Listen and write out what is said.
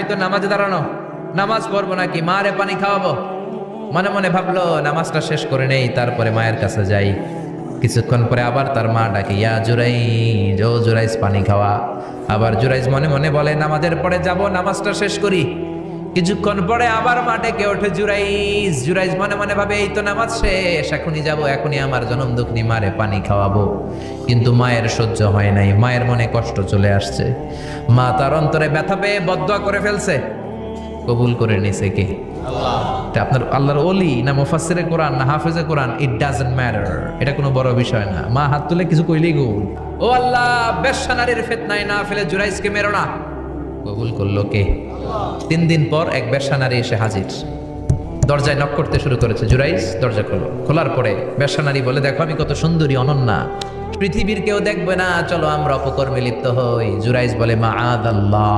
আমি তো নামাজে দাঁড়ানো, নামাজ পড়বো নাকি, মারে পানি খাওয়াবো। মনে মনে ভাবলো নামাজটা শেষ করে নেই, তারপরে মায়ের কাছে যাই। কিছুক্ষণ পরে আবার তার মা ডাকে, ইয়া জুরাইজ, ও জুরাইজ পানি খাওয়া। আবার জুরাইজ মনে মনে বলে নামাজের পরে যাব, নামাজটা শেষ করি। কিছুক্ষণ পরে আবার মা ডেকে ওঠে জুরাইজ। জুরাইজ মনে মনে ভাবে এই তো নামাজ শেষ, এখনই যাব, এখনই আমার জনম দুঃখনি মারে পানি খাওয়াবো। কিন্তু মায়ের সহ্য হয় নাই, মায়ের মনে কষ্ট চলে আসছে। মা তার অন্তরে ব্যথা পেয়ে বদদোয়া করে ফেলছে। কবুল করে নিছে কে? এটা আপনার আল্লাহর ওলি না মুফাসসিরে কোরআন না হাফেজে কোরআন, ইট ডাজন্ট ম্যাটার, এটা কোনো বড় বিষয় না। মা হাত তুলে কিছু কইলেই গোল। ও আল্লাহ, বেশ্যা নারীর ফিতনায় না ফেলে জুরাইজকে মেরো না। কবুল করলো কে? 3 দিন পর এক বেশ্যা নারী এসে হাজির। দরজায় নক করতে শুরু করেছে। জুরাইজ দরজা খোলো। খোলার পরে বেশ্যা নারী বলে, দেখো আমি কত সুন্দরী, অনন্যা, পৃথিবীর কেউ দেখবে না, চলো আমরা অপকর্মে লিপ্ত হই। জুরাইজ বলে, মাআদাল্লাহ,